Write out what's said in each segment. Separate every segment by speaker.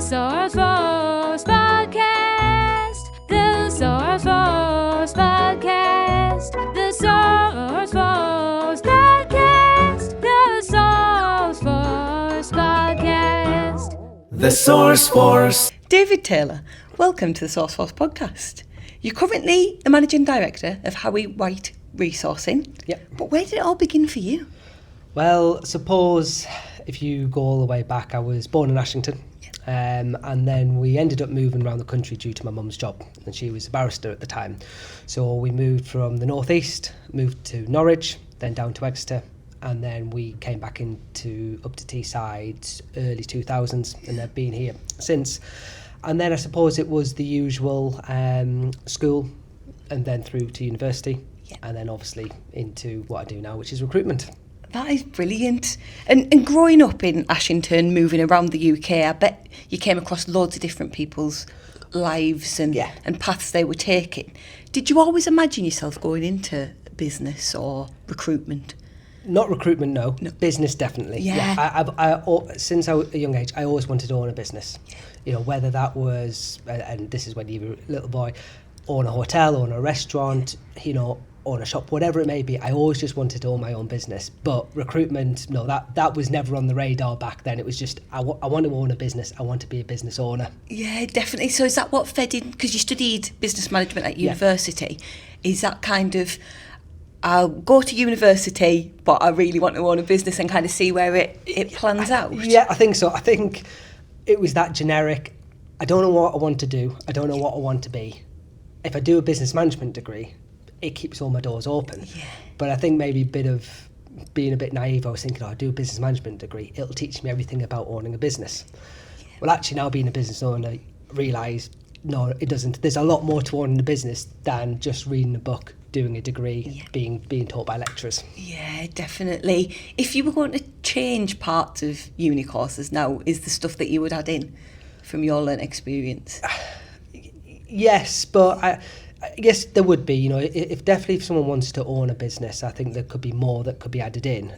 Speaker 1: Source Force Podcast. The Source Force Podcast. The Source Force Podcast. The Source Force Podcast.
Speaker 2: The Source Force.
Speaker 3: David Taylor, welcome to the Source Force Podcast. You're currently the Managing Director of Howie Resourcing.
Speaker 4: Yep.
Speaker 3: But where did it all begin for you?
Speaker 4: Well, suppose if you go all the way back, I was born in Ashington. And then we ended up moving around the country due to my mum's job, and she was a barrister at the time. So we moved from the northeast, moved to Norwich, then down to Exeter, and then we came back up to Teesside early 2000s, and I've been here since. And then I suppose it was the usual school, and then through to university, and then obviously into what I do now, which is recruitment.
Speaker 3: That is brilliant. And growing up in Ashington, moving around the UK, I bet you came across loads of different people's lives and paths they were taking. Did you always imagine yourself going into business or recruitment?
Speaker 4: Not recruitment, no. Business, definitely. Since I was a young age, I always wanted to own a business. You know, whether that was, and this is when you were a little boy, own a hotel, own a restaurant, you know, own a shop, whatever it may be. I always just wanted to own my own business. But recruitment, no, that was never on the radar back then. It was just, I want to own a business. I want to be a business owner.
Speaker 3: Yeah, definitely. So is that what fed in? Because you studied business management at university. Is that kind of, I'll go to university, but I really want to own a business and kind of see where it plans out?
Speaker 4: Yeah, I think so. I think it was that generic, I don't know what I want to do. I don't know what I want to be. If I do a business management degree, it keeps all my doors open. Yeah. But I think maybe a bit of being a bit naive, I was thinking, I'll do a business management degree. It'll teach me everything about owning a business. Yeah. Well, actually now being a business owner, I realise, no, it doesn't. There's a lot more to owning a business than just reading a book, doing a degree, being taught by lecturers. Yeah,
Speaker 3: definitely. If you were going to change parts of uni courses now, is the stuff that you would add in from your learned experience?
Speaker 4: Yes, but I guess there would be, you know, if someone wants to own a business, I think there could be more that could be added in.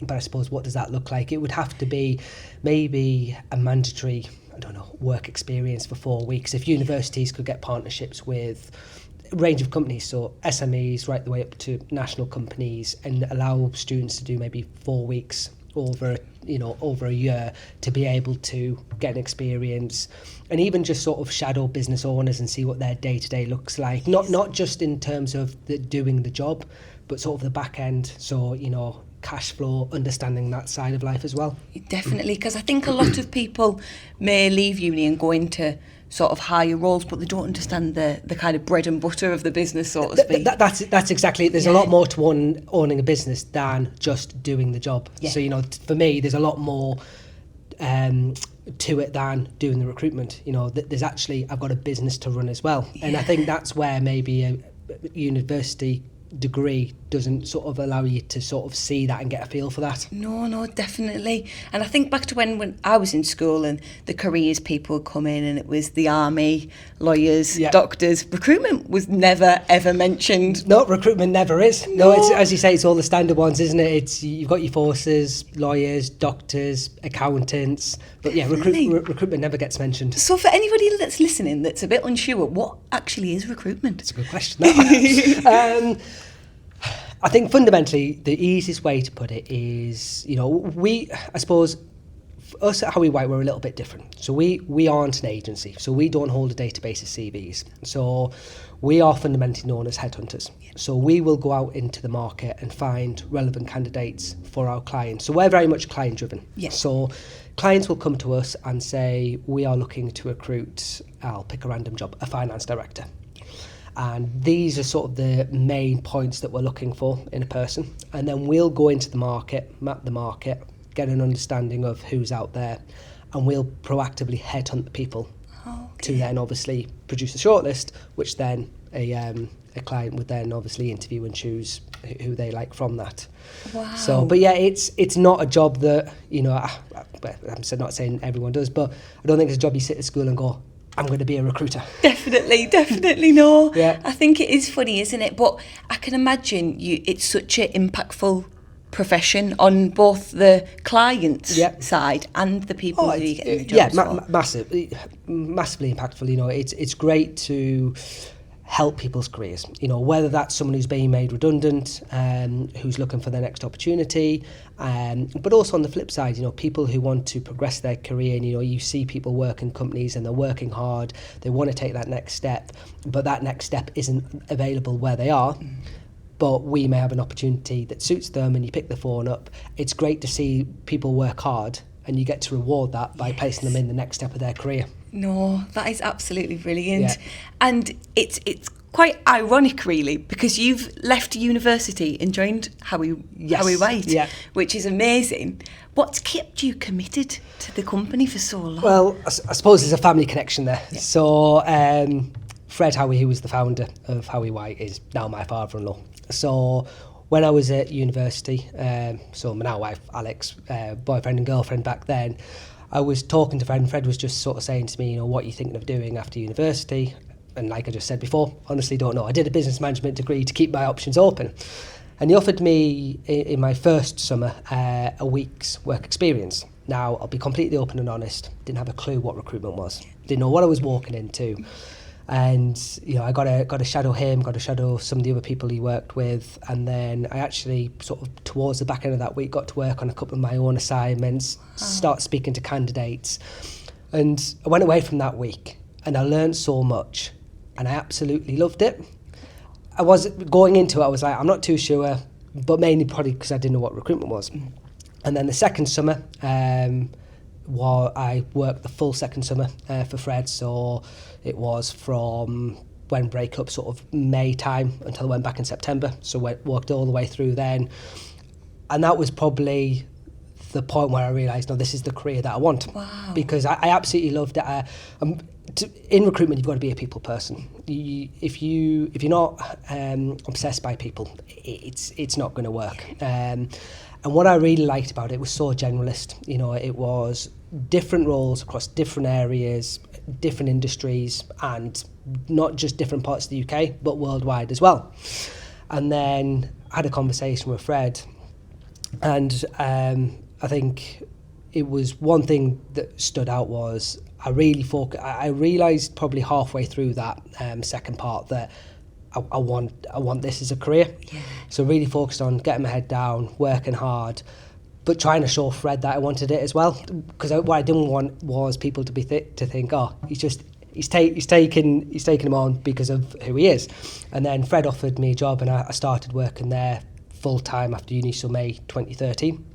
Speaker 4: But I suppose, what does that look like? It would have to be maybe a mandatory, I don't know, work experience for 4 weeks. If universities could get partnerships with a range of companies, so SMEs right the way up to national companies, and allow students to do maybe 4 weeks over a year to be able to get an experience, and even just sort of shadow business owners and see what their day-to-day looks like. Not just in terms of doing the job, but sort of the back end. So, you know, cash flow, understanding that side of life as well.
Speaker 3: Definitely, because I think a lot of people may leave uni and go into sort of higher roles, but they don't understand the kind of bread and butter of the business, so to speak.
Speaker 4: That's exactly it. There's a lot more to owning a business than just doing the job. Yeah. So, you know, for me, there's a lot more to it than doing the recruitment. You know, there's actually, I've got a business to run as well. Yeah. And I think that's where maybe a university degree doesn't sort of allow you to sort of see that and get a feel for that.
Speaker 3: No, definitely. And I think back to when I was in school and the careers people would come in, and it was the army, lawyers, doctors. Recruitment was never ever mentioned.
Speaker 4: No, recruitment never is. No, it's, as you say, it's all the standard ones, isn't it? It's, you've got your forces, lawyers, doctors, accountants, but yeah, recruitment never gets mentioned.
Speaker 3: So for anybody that's listening that's a bit unsure, what actually is recruitment?
Speaker 4: It's a good question. I think fundamentally the easiest way to put it is, you know, I suppose us at Howie White, we're a little bit different. So we aren't an agency, so we don't hold a database of CVs. So we are fundamentally known as headhunters. Yeah. So we will go out into the market and find relevant candidates for our clients. So we're very much client driven. Yeah. So clients will come to us and say, we are looking to recruit, I'll pick a random job, a finance director. And these are sort of the main points that we're looking for in a person. And then we'll go into the market, map the market, get an understanding of who's out there, and we'll proactively headhunt the people to then obviously produce a shortlist, which then a client would then obviously interview and choose who they like from that. Wow. So, but yeah, it's not a job that, you know, I'm not saying everyone does, but I don't think it's a job you sit at school and go, I'm going to be a recruiter.
Speaker 3: Definitely no. Yeah. I think it is funny, isn't it? But I can imagine it's such an impactful profession on both the client
Speaker 4: Yeah.
Speaker 3: side and the people who you get in the
Speaker 4: yeah,
Speaker 3: jobs for?
Speaker 4: massively impactful. You know, it's great to help people's careers. You know, whether that's someone who's being made redundant, who's looking for their next opportunity, but also on the flip side, you know, people who want to progress their career. And, you know, you see people work in companies and they're working hard. They want to take that next step, but that next step isn't available where they are. But we may have an opportunity that suits them, and you pick the phone up. It's great to see people work hard, and you get to reward that by placing them in the next step of their career.
Speaker 3: No, that is absolutely brilliant.
Speaker 4: Yeah.
Speaker 3: And it's quite ironic, really, because you've left university and joined Howie White,
Speaker 4: Yeah.
Speaker 3: which is amazing. What's kept you committed to the company for so long?
Speaker 4: Well, I suppose there's a family connection there. Yeah. So Fred Howie, who was the founder of Howie White, is now my father-in-law. So when I was at university, so my now wife Alex, boyfriend and girlfriend back then, I was talking to Fred, and Fred was just sort of saying to me, you know, what are you thinking of doing after university? And like I just said before, honestly don't know. I did a business management degree to keep my options open. And he offered me, in my first summer, a week's work experience. Now, I'll be completely open and honest, didn't have a clue what recruitment was. Didn't know what I was walking into. And, you know, I got to shadow him, got to shadow some of the other people he worked with. And then I actually sort of towards the back end of that week got to work on a couple of my own assignments, start speaking to candidates. And I went away from that week and I learned so much and I absolutely loved it. I was going into it, I was like, I'm not too sure, but mainly probably because I didn't know what recruitment was. And then the second summer, I worked the full second summer for Fred, so it was from when breakup sort of May time until I went back in September, so worked all the way through then. And that was probably the point where I realised, no, this is the career that I want.
Speaker 3: Wow.
Speaker 4: Because I absolutely loved it. In recruitment, you've got to be a people person. If you're not obsessed by people, it's not going to work. And what I really liked about it was so generalist. You know, it was different roles across different areas, different industries, and not just different parts of the UK, but worldwide as well. And then I had a conversation with Fred, and I think it was one thing that stood out was I realised probably halfway through that second part that I want this as a career. Yeah. So really focused on getting my head down, working hard, but trying to show Fred that I wanted it as well. Because what I didn't want was people to to think, oh, he's taking him on because of who he is. And then Fred offered me a job, and I started working there full time after uni, so May 2013.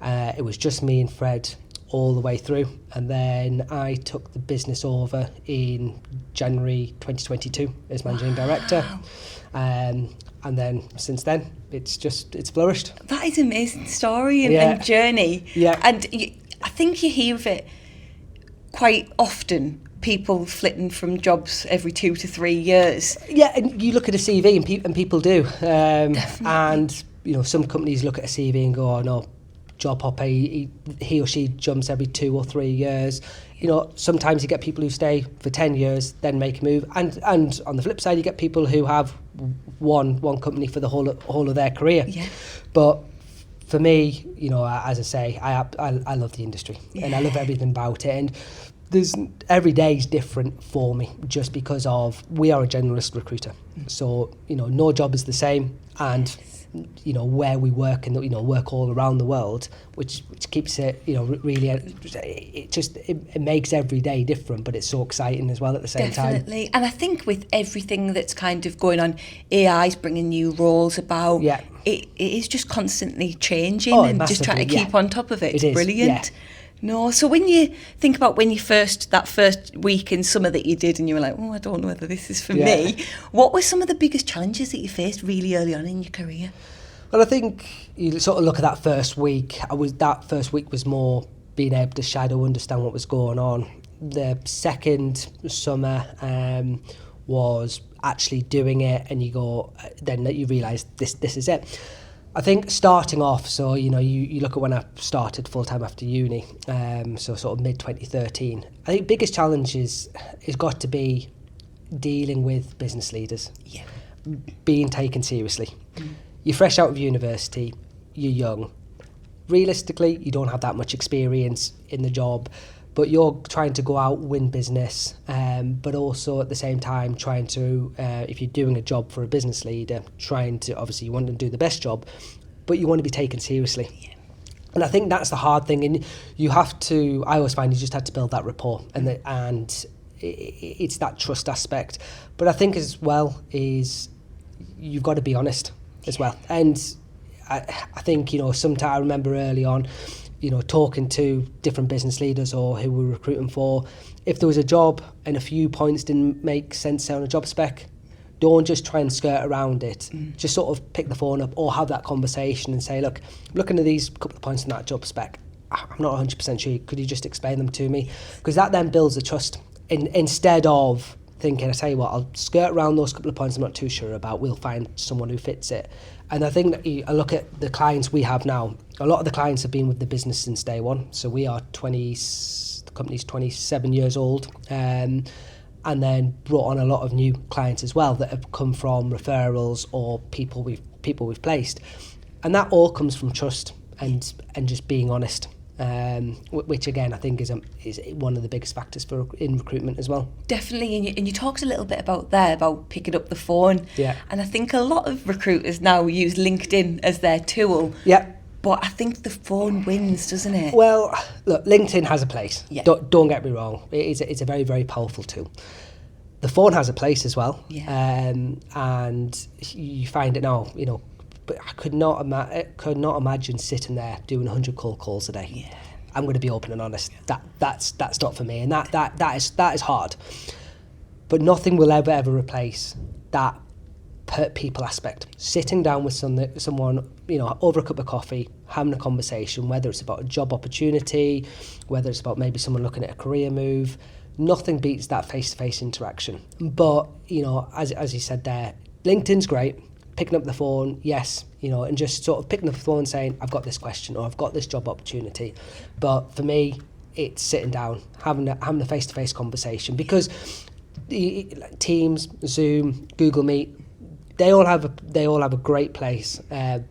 Speaker 4: It was just me and Fred all the way through, and then I took the business over in January 2022 as managing director, and then since then it's flourished.
Speaker 3: That is an amazing story and journey.
Speaker 4: Yeah.
Speaker 3: And I think you hear of it quite often, people flitting from jobs every 2 to 3 years.
Speaker 4: Yeah, and you look at a CV and people do,
Speaker 3: Definitely.
Speaker 4: and you know, some companies look at a CV and go, oh no, job hopper, he or she jumps every 2 or 3 years. You know, sometimes you get people who stay for 10 years, then make a move. And on the flip side, you get people who have one company for the whole of their career. Yeah. But for me, you know, as I say, I love the industry, and I love everything about it. And every day is different for me, just because we are a generalist recruiter. So, you know, no job is the same, and you know, where we work, and you know, work all around the world, which keeps it, you know, really, it makes every day different, but it's so exciting as well at the same time.
Speaker 3: Definitely. And I think with everything that's kind of going on, AI's bringing new roles about. Yeah. It is just constantly changing, and just trying to keep on top of it. It's brilliant. Yeah. No, so when you think about that first week in summer that you did, and you were like, oh, I don't know whether this is for me, what were some of the biggest challenges that you faced really early on in your career?
Speaker 4: Well, I think you sort of look at that first week. That first week was more being able to shadow, understand what was going on. The second summer was actually doing it, and then you realise this is it. I think starting off, so you know, you look at when I started full time after uni, so sort of mid 2013. I think biggest challenge is got to be dealing with business leaders, being taken seriously. You're fresh out of university, you're young. Realistically, you don't have that much experience in the job, but you're trying to go out, win business, but also at the same time trying to, if you're doing a job for a business leader, trying to, obviously you want to do the best job, but you want to be taken seriously. Yeah. And I think that's the hard thing, and you have to, I always find you just have to build that rapport, and it's that trust aspect. But I think as well is you've got to be honest as well. And I think, sometimes I remember early on, talking to different business leaders or who we're recruiting for, if there was a job and a few points didn't make sense on a job spec, don't just try and skirt around it. Just sort of pick the phone up or have that conversation and say, look, I'm looking at these couple of points in that job spec. I'm not 100% sure. Could you just explain them to me? Because that then builds the trust. Instead of thinking, I tell you what, I'll skirt around those couple of points I'm not too sure about. We'll find someone who fits it. And I think that I look at the clients we have now. A lot of the clients have been with the business since day one. So we are the company's 27 years old. And then brought on a lot of new clients as well that have come from referrals or people we've placed, and that all comes from trust and just being honest, which again I think is one of the biggest factors in recruitment as well.
Speaker 3: Definitely, and you talked a little bit about picking up the phone.
Speaker 4: Yeah. And
Speaker 3: I think a lot of recruiters now use LinkedIn as their tool.
Speaker 4: Yeah.
Speaker 3: But I think the phone wins, doesn't it?
Speaker 4: Well, look, LinkedIn has a place.
Speaker 3: Yeah.
Speaker 4: Don't get me wrong. It's a very, very powerful tool. The phone has a place as well.
Speaker 3: Yeah.
Speaker 4: And you find it now, but I could not imagine sitting there doing 100 cold calls a day.
Speaker 3: Yeah.
Speaker 4: I'm going to be open and honest. That's not for me, and that is hard. But nothing will ever replace that people aspect. Sitting down with someone, over a cup of coffee, having a conversation, whether it's about a job opportunity, whether it's about maybe someone looking at a career move. Nothing beats that face-to-face interaction. But, as you said there, LinkedIn's great. Picking up the phone, yes, and just sort of picking up the phone and saying, I've got this question or I've got this job opportunity. But for me, it's sitting down, having a face-to-face conversation, because Teams, Zoom, Google Meet, they all have a great place,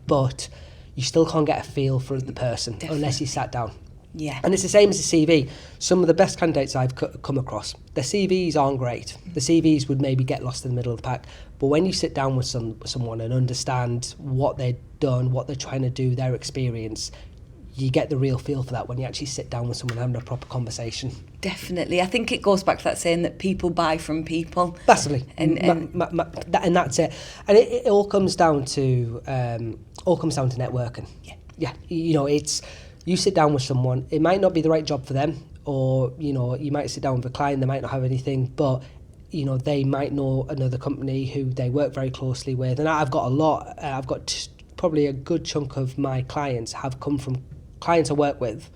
Speaker 4: but you still can't get a feel for the person. Definitely. Unless you sat down.
Speaker 3: Yeah. And
Speaker 4: it's the same as the CV. Some of the best candidates I've come across, their CVs aren't great. The CVs would maybe get lost in the middle of the pack. But when you sit down with someone and understand what they've done, what they're trying to do, their experience, you get the real feel for that when you actually sit down with someone having a proper conversation.
Speaker 3: Definitely. I think it goes back to that saying that people buy from people.
Speaker 4: Massively.
Speaker 3: And
Speaker 4: that's it. And it all comes down to networking.
Speaker 3: Yeah.
Speaker 4: Yeah. It's... You sit down with someone, it might not be the right job for them, or, you might sit down with a client, they might not have anything, but, they might know another company who they work very closely with. And I've got probably a good chunk of my clients have come from clients I work with,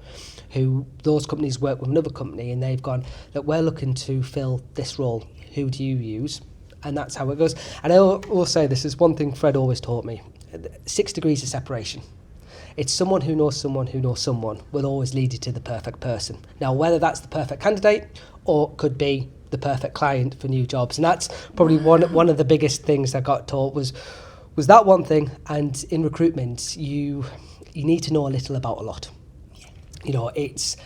Speaker 4: who those companies work with another company, and they've gone, look, we're looking to fill this role, who do you use? And that's how it goes. And I will say, this is one thing Fred always taught me, 6 degrees of separation. It's someone who knows someone who knows someone will always lead you to the perfect person. Now, whether that's the perfect candidate or could be the perfect client for new jobs. And that's probably one of the biggest things I got taught was that one thing. And in recruitment, you need to know a little about a lot. It's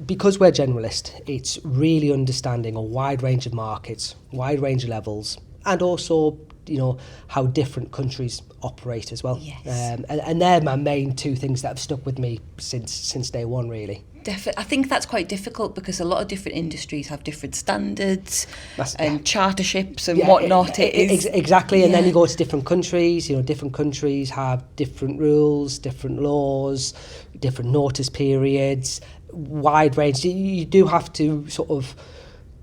Speaker 4: because we're generalist, it's really understanding a wide range of markets, wide range of levels, and also how different countries operate as well.
Speaker 3: Yes.
Speaker 4: And they're my main two things that have stuck with me since day one, really.
Speaker 3: I think that's quite difficult because a lot of different industries have different standards and charterships and whatnot.
Speaker 4: Exactly. And then you go to different countries. Different countries have different rules, different laws, different notice periods, wide range. You do have to sort of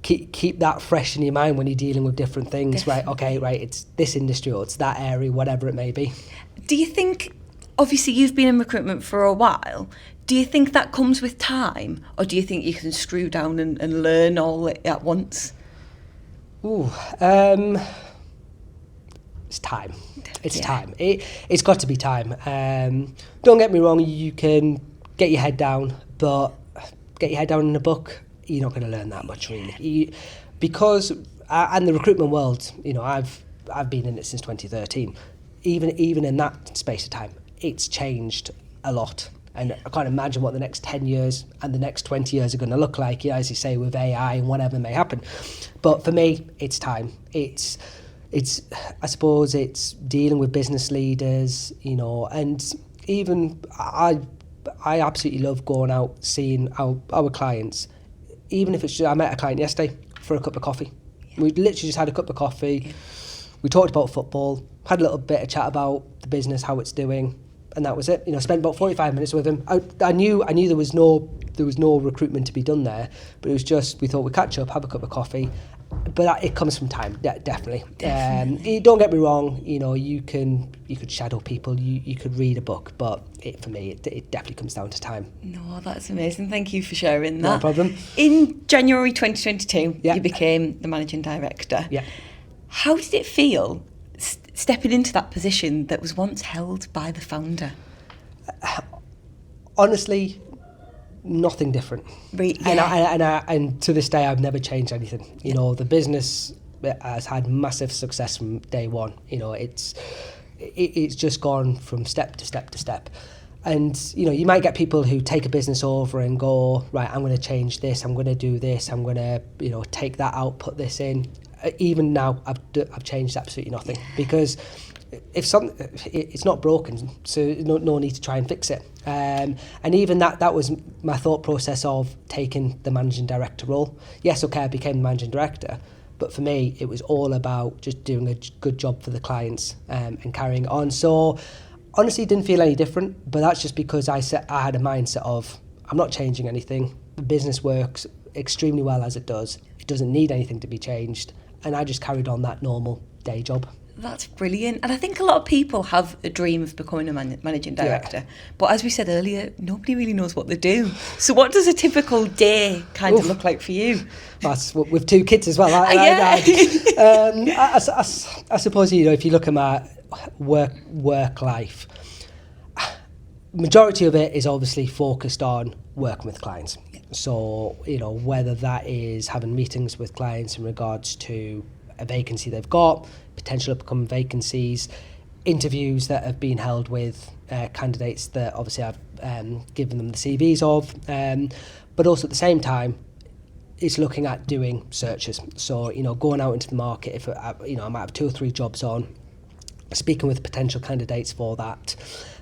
Speaker 4: keep that fresh in your mind when you're dealing with different things. Definitely. Right, okay, right, it's this industry or it's that area, whatever it may be.
Speaker 3: Do you think, obviously you've been in recruitment for a while, do you think that comes with time, or do you think you can screw down and learn all at once?
Speaker 4: It's time. It's time. It's got to be time. Don't get me wrong, you can get your head down, but get your head down in a book, you're not going to learn that much, really. Because, and the recruitment world, I've been in it since 2013. Even in that space of time, it's changed a lot. And I can't imagine what the next 10 years and the next 20 years are going to look like, you know, as you say, with AI and whatever may happen. But for me, it's time. It's I suppose it's dealing with business leaders, you know, and even I absolutely love going out, seeing our clients. Even if it's just, I met a client yesterday for a cup of coffee. We literally just had a cup of coffee. We talked about football, had a little bit of chat about the business, how it's doing, and that was it. You know, spent about 45 minutes with him. I knew there was no recruitment to be done there, but it was just, we thought we'd catch up, have a cup of coffee. But it comes from time, definitely. Don't get me wrong, you know, you could shadow people, you could read a book, but for me, it definitely comes down to time.
Speaker 3: No, that's amazing. Thank you for sharing that.
Speaker 4: No problem.
Speaker 3: In January 2022, you became the managing director.
Speaker 4: Yeah.
Speaker 3: How did it feel stepping into that position that was once held by the founder?
Speaker 4: Honestly, nothing different.
Speaker 3: Right, yeah.
Speaker 4: And to this day, I've never changed anything. You know, the business has had massive success from day one. You know, it's just gone from step to step to step. And, you know, you might get people who take a business over and go, right, I'm going to change this, I'm going to do this, I'm going to, you know, take that out, put this in. Even now, I've changed absolutely nothing, because if it's not broken, so no need to try and fix it. And even that was my thought process of taking the managing director role. Yes, okay, I became the managing director, but for me, it was all about just doing a good job for the clients and carrying on. So honestly, it didn't feel any different, but that's just because I had a mindset of, I'm not changing anything. The business works extremely well as it does. It doesn't need anything to be changed. And I just carried on that normal day job.
Speaker 3: That's brilliant. And I think a lot of people have a dream of becoming a managing director. Yeah. But as we said earlier, nobody really knows what they do. So what does a typical day kind of look like for you?
Speaker 4: That's with 2 kids as well. I suppose, you know, if you look at my work life, majority of it is obviously focused on working with clients. So, you know, whether that is having meetings with clients in regards to a vacancy they've got, potential upcoming vacancies, interviews that have been held with candidates that obviously I've given them the CVs of, but also at the same time, it's looking at doing searches. So, you know, going out into the market, if you know, I might have 2 or 3 jobs on, speaking with potential candidates for that.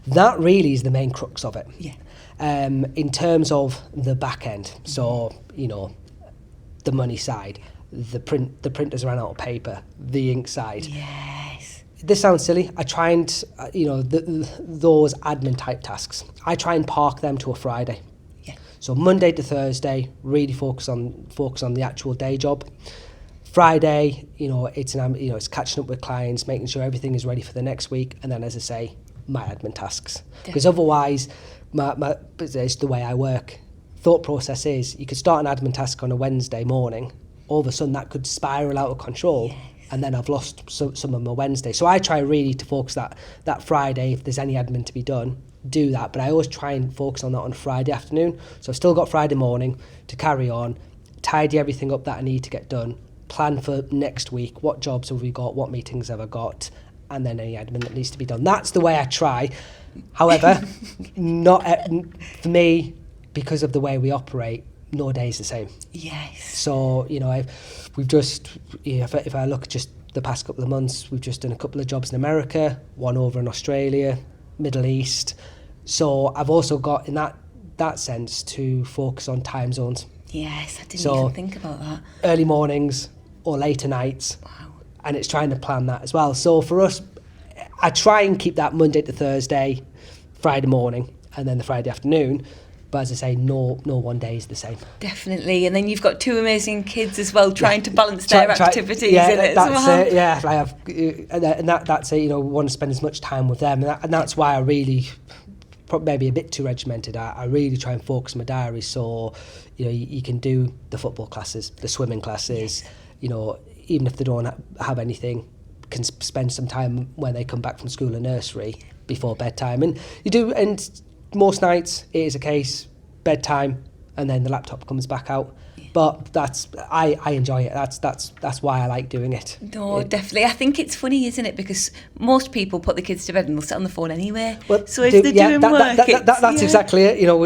Speaker 4: That really is the main crux of it.
Speaker 3: Yeah.
Speaker 4: In terms of the back end, so, you know, the money side, the printers ran out of paper, the ink side.
Speaker 3: Yes.
Speaker 4: This sounds silly. I try and, you know, those admin type tasks, I try and park them to a Friday.
Speaker 3: Yeah.
Speaker 4: So Monday to Thursday, really focus on the actual day job. Friday, you know, it's catching up with clients, making sure everything is ready for the next week, and then, as I say, my admin tasks. Because otherwise, it's the way I work. Thought process is, you could start an admin task on a Wednesday morning, all of a sudden that could spiral out of control, and then I've lost some of my Wednesday. So I try really to focus that Friday, if there's any admin to be done, do that. But I always try and focus on that on Friday afternoon. So I've still got Friday morning to carry on, tidy everything up that I need to get done, plan for next week, what jobs have we got, what meetings have I got, and then any admin that needs to be done. That's the way I try. However, not for me, because of the way we operate, no day is the same.
Speaker 3: Yes.
Speaker 4: So, you know, we've just, you know, if I look at just the past couple of months, we've just done a couple of jobs in America, one over in Australia, Middle East. So I've also got, in that sense, to focus on time zones.
Speaker 3: Yes, I didn't even think about that.
Speaker 4: Early mornings or later nights.
Speaker 3: Wow.
Speaker 4: And it's trying to plan that as well. So for us, I try and keep that Monday to Thursday, Friday morning, and then the Friday afternoon. But as I say, no one day is the same.
Speaker 3: Definitely. And then you've got 2 amazing kids as well, trying to balance their activities in it as well.
Speaker 4: That's it, yeah. I have, and that's it, you know, want to spend as much time with them. And that's why I really, maybe a bit too regimented, I really try and focus my diary so, you know, you can do the football classes, the swimming classes, you know, even if they don't have anything, can spend some time when they come back from school and nursery before bedtime. And you do, and most nights it is a case, bedtime, and then the laptop comes back out. but I enjoy it. That's why I like doing it.
Speaker 3: No, definitely. I think it's funny, isn't it? Because most people put the kids to bed and they'll sit on the phone anyway.
Speaker 4: Well,
Speaker 3: so if they're doing work,
Speaker 4: that's exactly it. You know,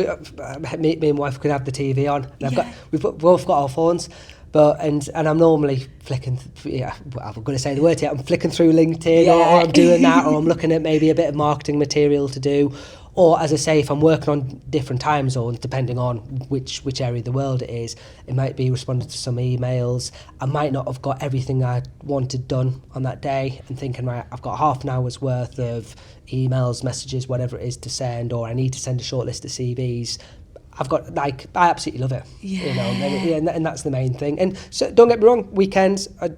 Speaker 4: me and wife could have the TV on. And we've both got our phones. But and I'm normally flicking. I'm going to say the word here. I'm flicking through LinkedIn, or I'm doing that, or I'm looking at maybe a bit of marketing material to do, or as I say, if I'm working on different time zones, depending on which area of the world it is, it might be responding to some emails. I might not have got everything I wanted done on that day, and thinking, right, I've got half an hour's worth of emails, messages, whatever it is to send, or I need to send a short list of CVs. I've got, I absolutely love it, you know, and that's the main thing. And so don't get me wrong, weekends, I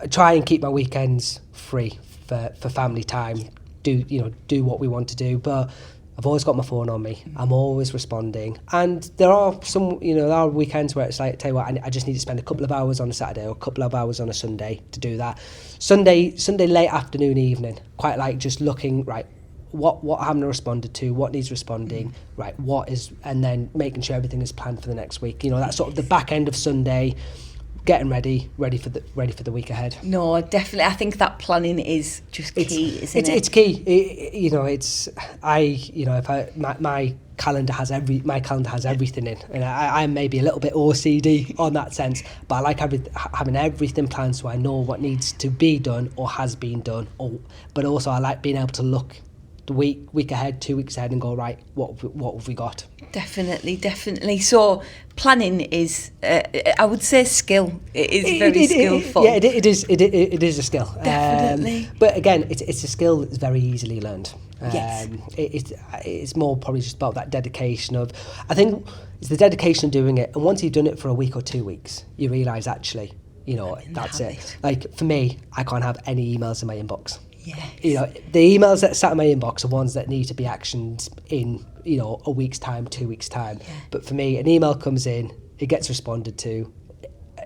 Speaker 4: try and keep my weekends free for family time, do what we want to do, but I've always got my phone on me. I'm always responding. And there are there are weekends where it's like, tell you what, I just need to spend a couple of hours on a Saturday or a couple of hours on a Sunday to do that. Sunday late afternoon, evening, quite like just looking, right, what I haven't responded to, what needs responding, right, and then making sure everything is planned for the next week. You know, that's sort of the back end of Sunday, getting ready for the week ahead.
Speaker 3: No, definitely. I think that planning is just key, isn't it?
Speaker 4: It's key. My calendar has everything in, and I'm maybe a little bit OCD on that sense, but I like having everything planned so I know what needs to be done or has been done. But also I like being able to look the week ahead, 2 weeks ahead, and go, right, what have we got?
Speaker 3: Definitely. So planning is, I would say, skill. It is very skillful.
Speaker 4: Yeah, it is a skill.
Speaker 3: Definitely.
Speaker 4: But again, it's a skill that's very easily learned.
Speaker 3: Yes.
Speaker 4: It's more probably just about that dedication of, I think it's the dedication of doing it. And once you've done it for a week or 2 weeks, you realise actually, that's it. Like for me, I can't have any emails in my inbox.
Speaker 3: Yes.
Speaker 4: The emails that sat in my inbox are ones that need to be actioned in, a week's time, 2 weeks' time. Yeah. But for me, an email comes in, it gets responded to.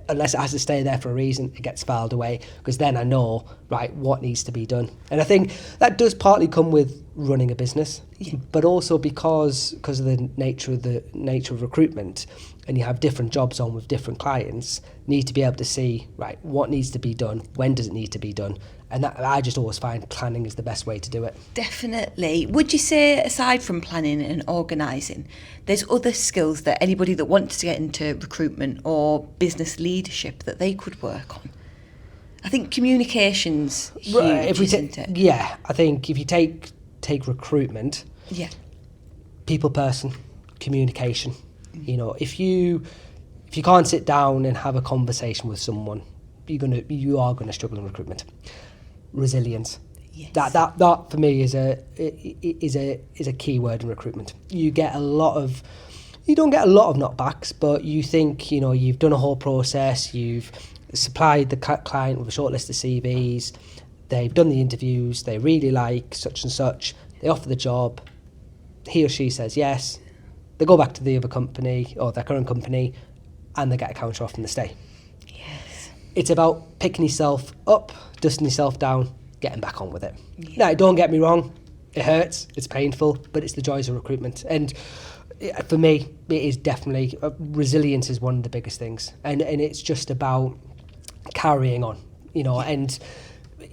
Speaker 4: Unless it has to stay there for a reason, it gets filed away, because then I know, right, what needs to be done. And I think that does partly come with running a business, but also because of the nature of recruitment, and you have different jobs on with different clients, need to be able to see, right, what needs to be done, when does it need to be done, and that, I just always find planning is the best way to do it.
Speaker 3: Definitely. Would you say, aside from planning and organising, there's other skills that anybody that wants to get into recruitment or business leadership that they could work on? I think communication's huge, isn't it?
Speaker 4: Yeah, I think if you take recruitment, people person, communication. If you can't sit down and have a conversation with someone, you are gonna struggle in recruitment. Resilience. Yes. That for me is a key word in recruitment. You don't get a lot of knockbacks, but you think you've done a whole process, you've supplied the client with a short list of CVs, they've done the interviews, they really like such and such, they offer the job, he or she says yes, they go back to the other company or their current company, and they get a counter offer and they stay.
Speaker 3: Yes.
Speaker 4: It's about picking yourself up, dusting yourself down, getting back on with it. Now, don't get me wrong, it hurts, it's painful, but it's the joys of recruitment. And for me, it is definitely, resilience is one of the biggest things. And it's just about carrying on, and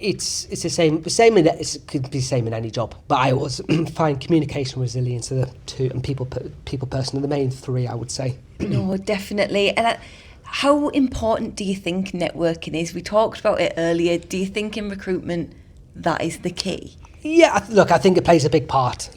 Speaker 4: it's the same in it could be the same in any job, but I always find communication, resilience are the two, and people person are the main three, I would say.
Speaker 3: No, definitely. And how important do you think networking is? We talked about it earlier. Do you think in recruitment that is the key?
Speaker 4: Yeah, look, I think it plays a big part,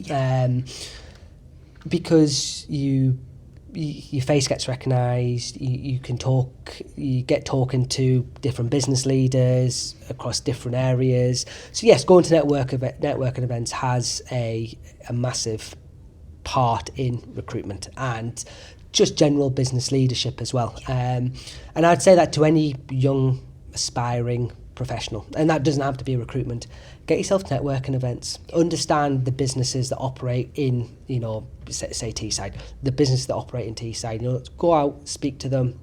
Speaker 4: because your face gets recognised, you can talk, you get talking to different business leaders across different areas. So yes, going to networking events has a massive part in recruitment and just general business leadership as well. And I'd say that to any young aspiring professional, and that doesn't have to be recruitment. Get yourself to networking events, understand the businesses that operate in, say Teesside, the businesses that operate in Teesside, go out, speak to them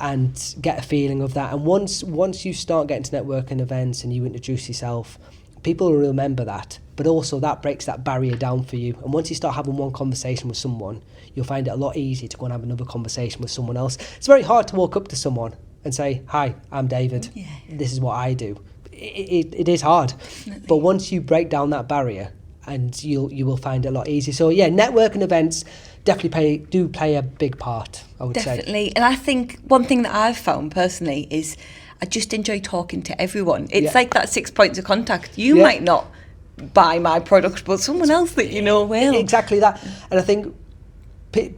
Speaker 4: and get a feeling of that. And once you start getting to networking events and you introduce yourself, people will remember that, but also that breaks that barrier down for you. And once you start having one conversation with someone, you'll find it a lot easier to go and have another conversation with someone else. It's very hard to walk up to someone and say, "Hi, I'm David.
Speaker 3: Yeah.
Speaker 4: This is what I do." It is hard.
Speaker 3: Definitely.
Speaker 4: But once you break down that barrier, and you will find it a lot easier. So yeah, networking events definitely play a big part, I would say.
Speaker 3: Definitely. And I think one thing that I've found personally is I just enjoy talking to everyone. It's like that 6 points of contact. You might not buy my product, but someone else that you know will.
Speaker 4: Exactly that. And I think,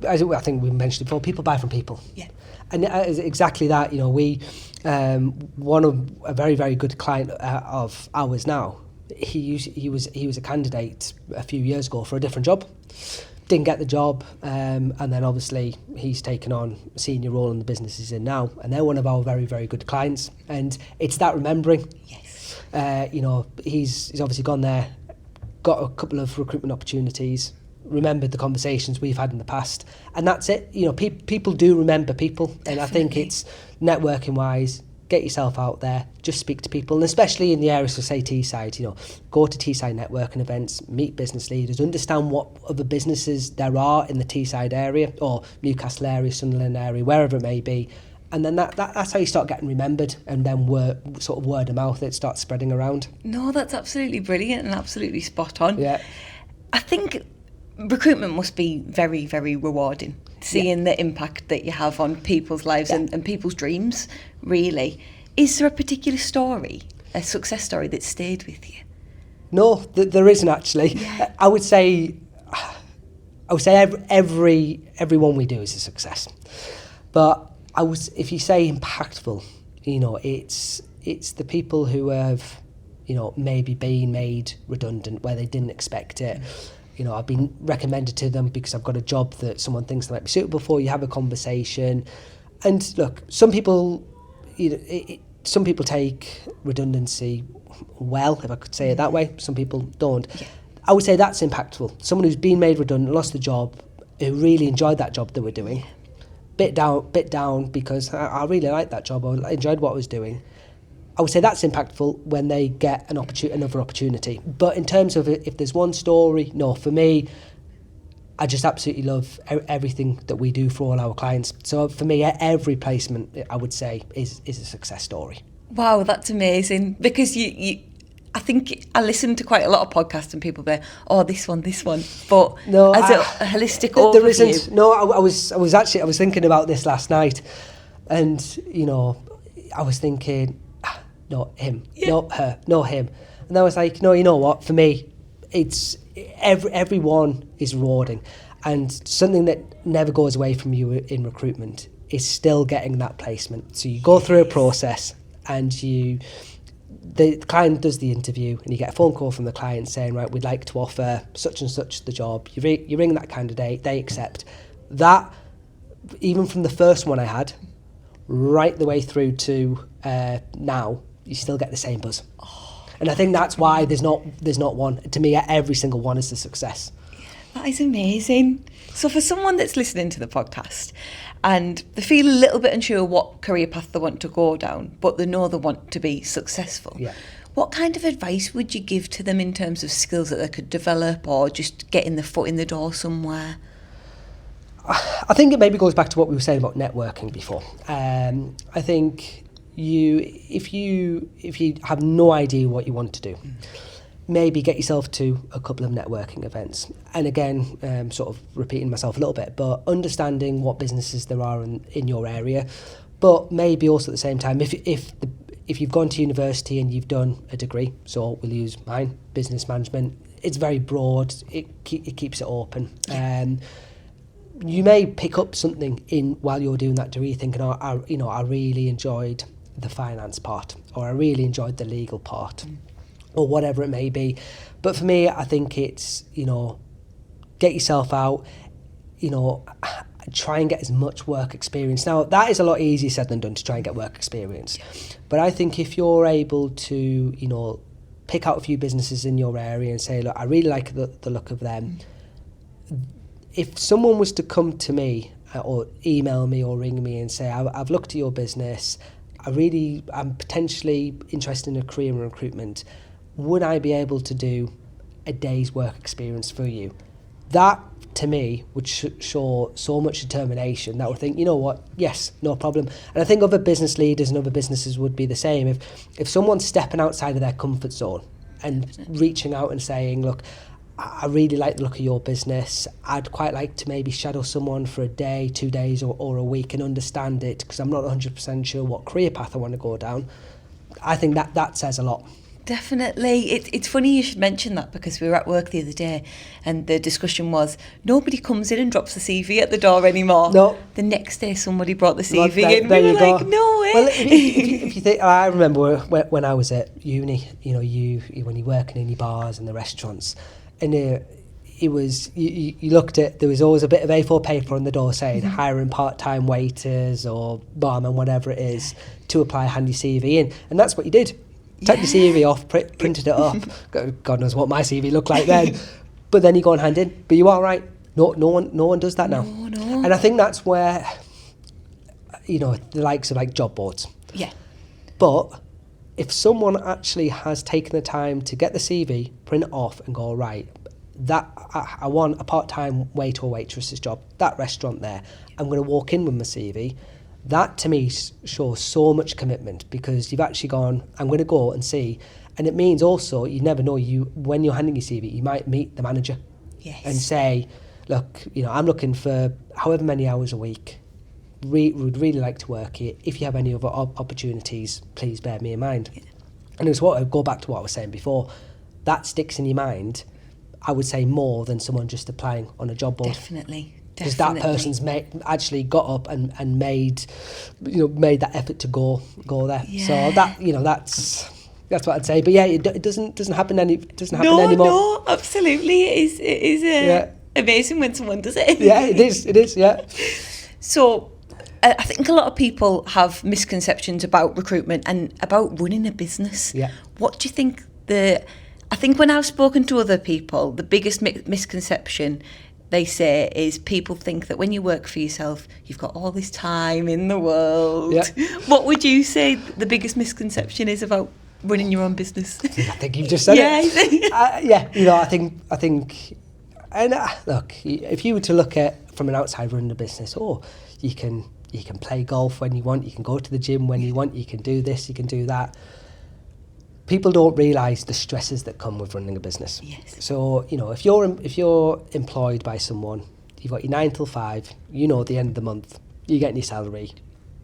Speaker 4: as I think we mentioned before, people buy from people.
Speaker 3: Yeah.
Speaker 4: And exactly that. You know, we one of a very, very good client of ours now. He was a candidate a few years ago for a different job. Didn't get the job, and then obviously he's taken on a senior role in the business he's in now, and they're one of our very, very good clients. And it's that remembering.
Speaker 3: Yes.
Speaker 4: You know, he's obviously gone there, got a couple of recruitment opportunities, remembered the conversations we've had in the past, and that's it. You know, people do remember people.
Speaker 3: Definitely.
Speaker 4: And I think it's networking wise. Get yourself out there, just speak to people, and especially in the areas of, say, Teesside, you know, go to Teesside networking events, meet business leaders, understand what other businesses there are in the Teesside area or Newcastle area, Sunderland area, wherever it may be, and then that's how you start getting remembered, and then word of mouth, it starts spreading around.
Speaker 3: No, that's absolutely brilliant and absolutely spot on.
Speaker 4: Yeah.
Speaker 3: I think recruitment must be very, very rewarding, seeing the impact that you have on people's lives and people's dreams, really. Is there a particular story, a success story that stayed with you?
Speaker 4: No, there isn't actually.
Speaker 3: Yeah.
Speaker 4: I would say everyone we do is a success. But if you say impactful, you know, it's the people who have, you know, maybe been made redundant where they didn't expect it. You know, I've been recommended to them because I've got a job that someone thinks they might be suitable for. You have a conversation, and look, some people, you know, some people take redundancy well, if I could say it that way. Some people don't. Yeah. I would say that's impactful. Someone who's been made redundant, lost the job, who really enjoyed that job they were doing, bit down because I really liked that job. I enjoyed what I was doing. I would say that's impactful when they get another opportunity. But in terms of if there's one story, no, for me, I just absolutely love everything that we do for all our clients. So for me, every placement, I would say, is a success story.
Speaker 3: Wow, that's amazing. Because I think I listen to quite a lot of podcasts and people go, "Oh, this one," but
Speaker 4: no,
Speaker 3: as a holistic overview,
Speaker 4: there isn't. No, I was thinking about this last night, and you know, I was thinking, no him, not her, no him, and I was like, no, you know what? For me, it's everyone is rewarding, and something that never goes away from you in recruitment is still getting that placement. So you go through a process, and the client does the interview, and you get a phone call from the client saying, right, we'd like to offer such and such the job. You ring that candidate, they accept. That, even from the first one I had, right the way through to now, you still get the same buzz. And I think that's why there's not one. To me, every single one is a success.
Speaker 3: That is amazing. So for someone that's listening to the podcast and they feel a little bit unsure what career path they want to go down, but they know they want to be successful, what kind of advice would you give to them in terms of skills that they could develop or just getting the foot in the door somewhere?
Speaker 4: I think it maybe goes back to what we were saying about networking before. I think if you have no idea what you want to do, maybe get yourself to a couple of networking events. And again, sort of repeating myself a little bit, but understanding what businesses there are in your area. But maybe also at the same time, if you've gone to university and you've done a degree, so we'll use mine, business management, it's very broad, it keeps it open. You may pick up something while you're doing that degree thinking, I really enjoyed the finance part, or I really enjoyed the legal part, or whatever it may be. But for me, I think it's, get yourself out, try and get as much work experience. Now, that is a lot easier said than done, to try and get work experience. But I think if you're able to, pick out a few businesses in your area and say, look, I really like the look of them. If someone was to come to me or email me or ring me and say, I've looked at your business, I'm potentially interested in a career in recruitment, would I be able to do a day's work experience for you. That, to me, would show so much determination that would think, you know what, yes, no problem. And I think other business leaders and other businesses would be the same. If someone's stepping outside of their comfort zone and reaching out and saying, look, I really like the look of your business. I'd quite like to maybe shadow someone for a day, 2 days or a week and understand it, because I'm not 100% sure what career path I want to go down. I think that says a lot.
Speaker 3: Definitely. It's funny you should mention that, because we were at work the other day and the discussion was nobody comes in and drops the CV at the door anymore.
Speaker 4: No.
Speaker 3: The next day somebody brought the CV in.
Speaker 4: There
Speaker 3: We
Speaker 4: you
Speaker 3: were
Speaker 4: go.
Speaker 3: like, no way.
Speaker 4: Well, if you think, I remember when I was at uni, you know, when you're working in your bars and the restaurants, and it was, you looked at, there was always a bit of A4 paper on the door saying hiring part-time waiters or barman, whatever it is, to apply, hand your CV in. And that's what you did. Took your CV off, printed it up. God knows what my CV looked like then. But then you go and hand in. But you are right. No one does that now.
Speaker 3: No.
Speaker 4: And I think that's where, you know, the likes of like job boards.
Speaker 3: Yeah.
Speaker 4: But if someone actually has taken the time to get the CV, print it off and go, right, that I want a part-time waiter or waitress's job, that restaurant there, I'm going to walk in with my CV. That to me shows so much commitment, because you've actually gone, I'm going to go and see. And it means also, you never know, when you're handing your CV, you might meet the manager.
Speaker 3: Yes.
Speaker 4: And say, look, you know, I'm looking for however many hours a week. Would really like to work here. If you have any other opportunities, please bear me in mind. Yeah. And it's what I go back to what I was saying before. That sticks in your mind, I would say, more than someone just applying on a job board.
Speaker 3: Definitely.
Speaker 4: Because that person's actually got up and made that effort to go there.
Speaker 3: Yeah.
Speaker 4: So that, you know, that's what I'd say. But yeah, it doesn't happen anymore.
Speaker 3: No, absolutely. It is amazing when someone does it.
Speaker 4: Yeah, it is. Yeah.
Speaker 3: So I think a lot of people have misconceptions about recruitment and about running a business.
Speaker 4: Yeah.
Speaker 3: What do you think I think when I've spoken to other people, the biggest misconception they say is people think that when you work for yourself, you've got all this time in the world.
Speaker 4: Yeah.
Speaker 3: What would you say the biggest misconception is about running your own business?
Speaker 4: I think you've just said it. Yeah, you know, I think, and look, if you were to look at from an outside running a business, you can play golf when you want, you can go to the gym when you want, you can do this, you can do that. People don't realise the stresses that come with running a business.
Speaker 3: Yes.
Speaker 4: So, you know, if you're employed by someone, you've got your 9 till 5, you know, at the end of the month, you're getting your salary,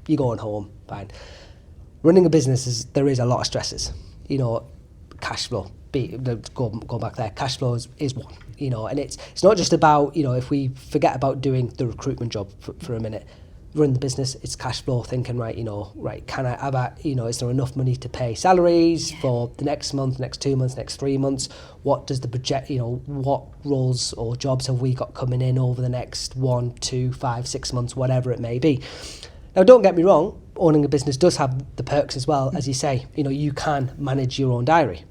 Speaker 4: you're going home, fine. Running a business there is a lot of stresses. You know, cash flow. Go back there. Cash flow is one. You know, and it's not just about, you know, if we forget about doing the recruitment job for a minute. Run the business, it's cash flow, thinking, can I have is there enough money to pay salaries for the next month, next 2 months, next 3 months? What does the budget, what roles or jobs have we got coming in over the next 1, 2, 5, 6 months, whatever it may be? Now, don't get me wrong, owning a business does have the perks as well, as you say, you can manage your own diary.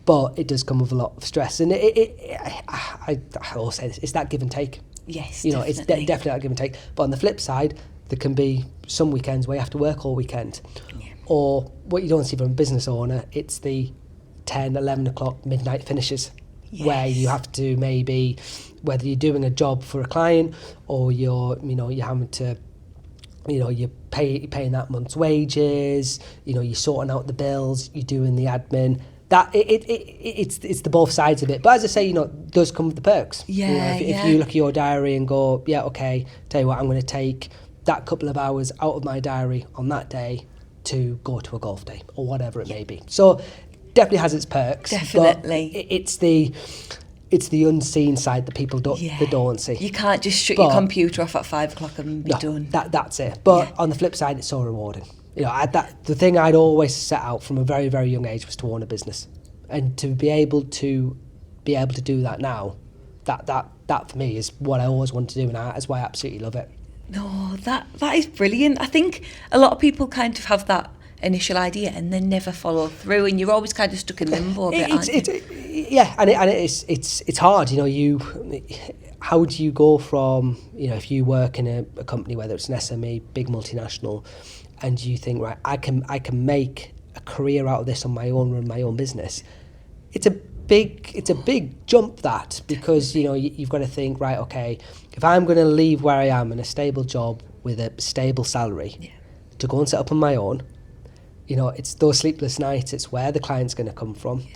Speaker 4: But it does come with a lot of stress. And I always say this, it's that give and take.
Speaker 3: Yes,
Speaker 4: definitely. It's definitely that give and take. But on the flip side, there can be some weekends where you have to work all weekend. Yeah. Or what you don't see from a business owner, it's the 10, 11 o'clock midnight finishes. Yes. Where you have to maybe, whether you're doing a job for a client or you're having to, you're paying that month's wages, you're sorting out the bills, you're doing the admin. That it's the both sides of it. But as I say, it does come with the perks.
Speaker 3: Yeah,
Speaker 4: if you look at your diary and go, yeah, okay, tell you what, I'm going to take that couple of hours out of my diary on that day to go to a golf day or whatever it may be. So definitely has its perks.
Speaker 3: Definitely.
Speaker 4: But it's the unseen side that people don't see.
Speaker 3: You can't just shut your computer off at 5 o'clock and be done.
Speaker 4: That's it. But on the flip side, it's so rewarding. The thing I'd always set out from a very, very young age was to own a business, and to be able to do that now, that for me is what I always wanted to do, and that's why I absolutely love it.
Speaker 3: No, that is brilliant. I think a lot of people kind of have that initial idea and then never follow through, and you're always kind of stuck in limbo a bit, aren't you?
Speaker 4: It's hard. How do you go from if you work in a company, whether it's an SME, big multinational, and you think, right, I can make a career out of this on my own, run my own business. It's a big jump, that, because you've got to think, right, okay, if I'm going to leave where I am in a stable job with a stable salary to go and set up on my own, it's those sleepless nights, it's where the client's going to come from.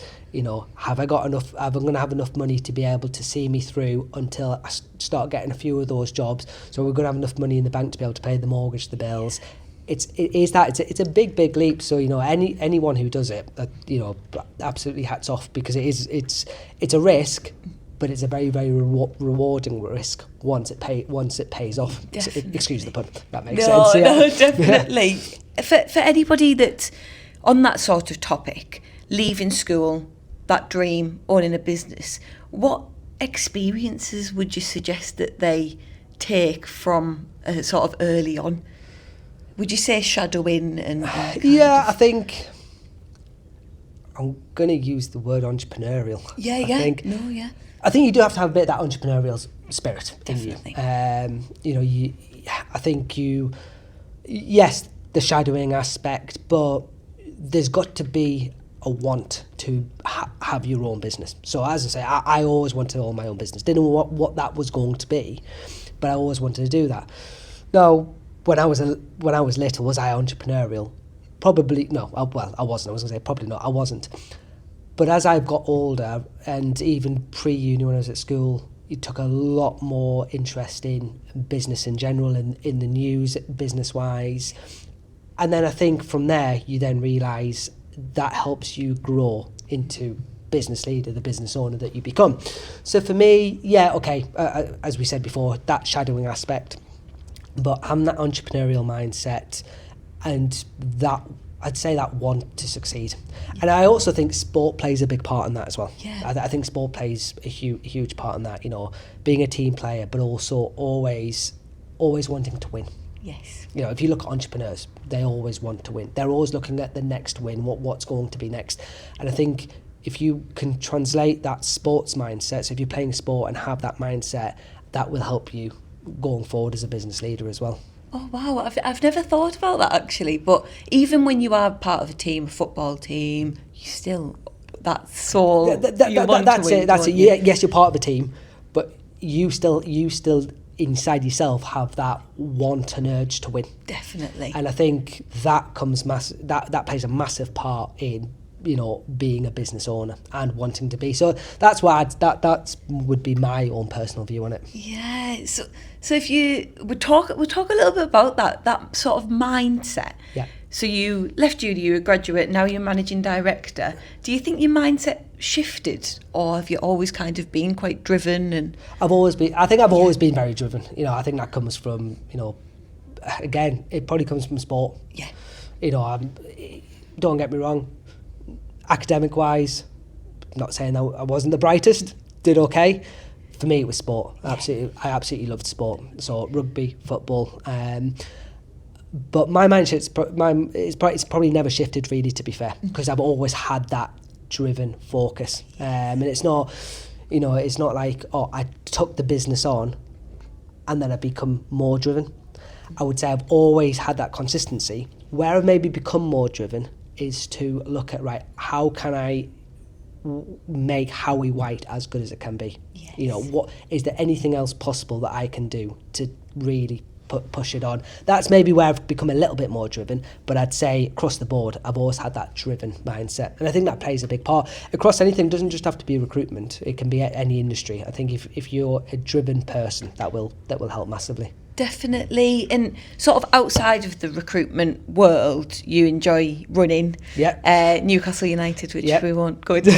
Speaker 4: Have I going to have enough money to be able to see me through until I start getting a few of those jobs? So we're going to have enough money in the bank to be able to pay the mortgage, the bills. It's a big leap. So anyone who does it, absolutely hats off, because it's a risk, but it's a very, very rewarding risk once it pays off. Excuse the pun. That makes sense. Yeah.
Speaker 3: No, definitely. For anybody that's on that sort of topic, leaving school, that dream, owning a business, what experiences would you suggest that they take from sort of early on? Would you say shadowing and
Speaker 4: I think I'm going to use the word entrepreneurial. I think you do have to have a bit of that entrepreneurial spirit in you. I think yes, the shadowing aspect, but there's got to be a want to have your own business. So as I say, I always wanted to own my own business. Didn't know what that was going to be, but I always wanted to do that. Now, when I was little, was I entrepreneurial? Probably no. I wasn't. I was going to say probably not. I wasn't. But as I've got older, and even pre-uni when I was at school, it took a lot more interest in business in general and in the news, business-wise. And then I think from there, you then realise that helps you grow into business leader, the business owner that you become. So for me, as we said before, that shadowing aspect, but I'm that entrepreneurial mindset, and that I'd say that want to succeed. And I also think sport plays a big part in that as well. I think sport plays a huge part in that, being a team player, but also always wanting to win.
Speaker 3: Yes.
Speaker 4: If you look at entrepreneurs, they always want to win. They're always looking at the next win, what's going to be next. And I think if you can translate that sports mindset, so if you're playing sport and have that mindset, that will help you going forward as a business leader as well.
Speaker 3: Oh wow, I've never thought about that actually. But even when you are part of a team, a football team, you still that soul.
Speaker 4: That's it. Yeah, yes, you're part of a team, but you still inside yourself have that want and urge to win.
Speaker 3: Definitely.
Speaker 4: And I think that that plays a massive part in being a business owner and wanting to be. So that's why that would be my own personal view on it.
Speaker 3: Yeah. So if we'll talk a little bit about that sort of mindset.
Speaker 4: Yeah.
Speaker 3: So you left uni, you were a graduate, now you're managing director. Do you think your mindset shifted, or have you always kind of been quite driven? And
Speaker 4: I think I've always been very driven. I think that comes from, again, it probably comes from sport.
Speaker 3: Yeah.
Speaker 4: Don't get me wrong, academic wise, not saying that I wasn't the brightest, did okay. For me, it was sport. I absolutely loved sport. So rugby, football. But my mindset's it's probably never shifted really, to be fair, because I've always had that driven focus. And it's not, it's not like, I took the business on and then I become more driven. I would say I've always had that consistency. Where I've maybe become more driven is to look at, right, how can I make Howie White as good as it can be? Yes. What is there anything else possible that I can do to really push it on? That's maybe where I've become a little bit more driven, but I'd say across the board I've always had that driven mindset, and I think that plays a big part across anything. It doesn't just have to be recruitment, it can be any industry. I think if you're a driven person, that will help massively.
Speaker 3: Definitely. And sort of outside of the recruitment world, you enjoy running. Newcastle United, which we won't go into.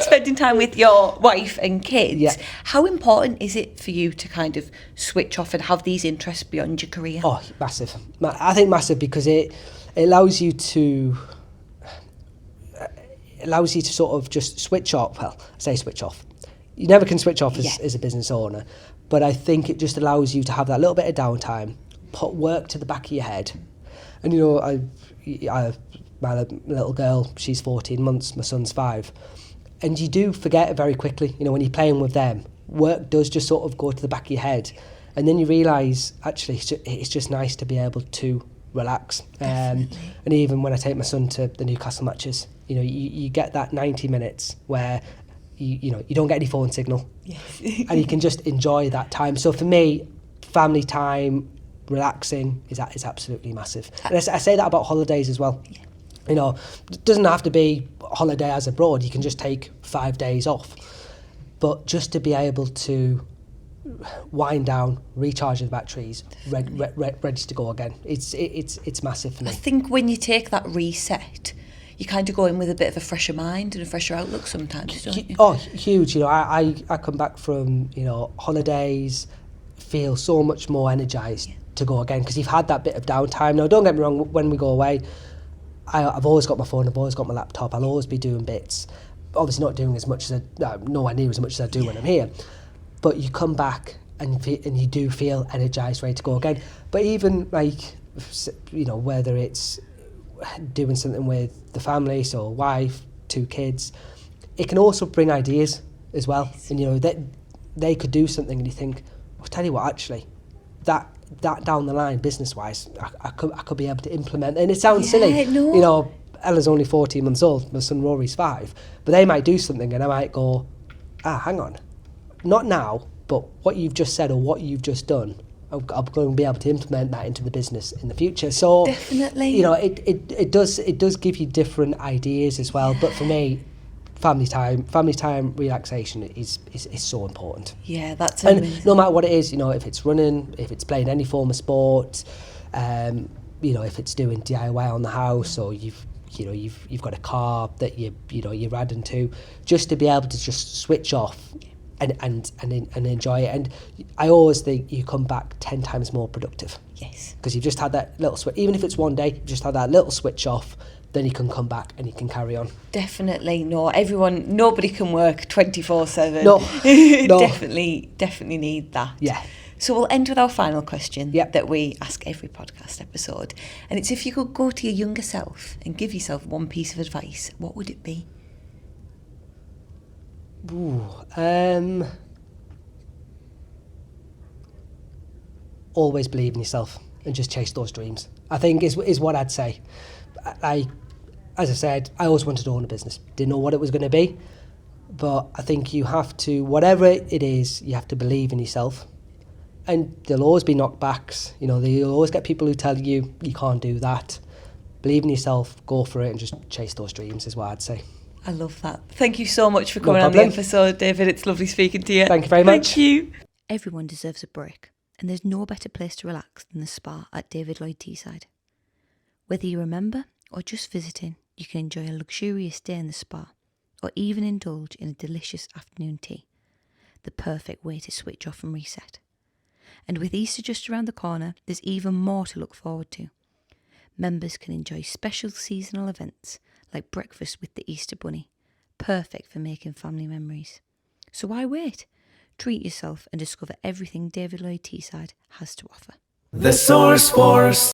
Speaker 3: Spending time with your wife and kids. How important is it for you to kind of switch off and have these interests beyond your career?
Speaker 4: Oh, massive. I think massive, because it allows you to sort of just switch off. Well, I say switch off. You never can switch off as a business owner. But I think it just allows you to have that little bit of downtime, put work to the back of your head. And, my little girl, she's 14 months, my son's 5. And you do forget it very quickly. When you're playing with them, work does just sort of go to the back of your head. And then you realise, actually, it's just nice to be able to relax. And even when I take my son to the Newcastle matches, You know, you get that 90 minutes where you don't get any phone signal, and you can just enjoy that time. So for me, family time, relaxing is absolutely massive. And I say that about holidays as well.
Speaker 3: Yeah.
Speaker 4: You know, it doesn't have to be a holiday as abroad. You can just take 5 days off. But just to be able to wind down, recharge the batteries, ready to go again, it's massive for me.
Speaker 3: I think when you take that reset, you kind of go in with a bit of a fresher mind and a fresher outlook sometimes, don't you?
Speaker 4: Oh, huge. You know, I come back from, you know, holidays, feel so much more energised to go again, because you've had that bit of downtime. Now, don't get me wrong, when we go away, I've always got my phone, I've always got my laptop, I'll always be doing bits. Obviously not doing as much as nowhere near as much as I do when I'm here. But you come back and you do feel energised, ready to go again. But even like, you know, whether it's doing something with the family, so wife, 2 kids, it can also bring ideas as well. Yes. And you know, that they could do something and you think, I'll tell you what, actually, that down the line, business-wise, I could be able to implement. And it sounds silly,
Speaker 3: no.
Speaker 4: You know, Ella's only 14 months old, my son Rory's 5, but they might do something and I might go, hang on, not now, but what you've just said or what you've just done, I'm going to be able to implement that into the business in the future. So
Speaker 3: definitely,
Speaker 4: you know, it does give you different ideas as well. But for me, family time, relaxation is so important.
Speaker 3: Yeah, that's amazing.
Speaker 4: And no matter what it is, you know, if it's running, if it's playing any form of sport, you know, if it's doing DIY on the house, or you've got a car that you're adding to, just to be able to just switch off and enjoy it. And I always think you come back 10 times more productive.
Speaker 3: Yes.
Speaker 4: Because you've just had that little switch, even if it's one day, you've just had that little switch off, then you can come back and you can carry on.
Speaker 3: Definitely. Nobody can work 24/7.
Speaker 4: No.
Speaker 3: Definitely need that.
Speaker 4: Yeah.
Speaker 3: So we'll end with our final question
Speaker 4: Yep.
Speaker 3: that we ask every podcast episode. And it's, if you could go to your younger self and give yourself one piece of advice, what would it be?
Speaker 4: Always believe in yourself and just chase those dreams, I think is what I'd say. As I said, I always wanted to own a business. Didn't know what it was going to be, but I think you have to, whatever it is, you have to believe in yourself. And there'll always be knockbacks. You know, you'll always get people who tell you you can't do that. Believe in yourself, go for it, and just chase those dreams is what I'd say.
Speaker 3: I love that. Thank you so much for coming on the episode, David. It's lovely speaking to you.
Speaker 4: Thank you very much.
Speaker 3: Thank you. Everyone deserves a break, and there's no better place to relax than the spa at David Lloyd Teesside. Whether you're a member or just visiting, you can enjoy a luxurious day in the spa, or even indulge in a delicious afternoon tea. The perfect way to switch off and reset. And with Easter just around the corner, there's even more to look forward to. Members can enjoy special seasonal events like breakfast with the Easter Bunny, perfect for making family memories. So why wait? Treat yourself and discover everything David Lloyd Teesside has to offer.
Speaker 2: The Source Force.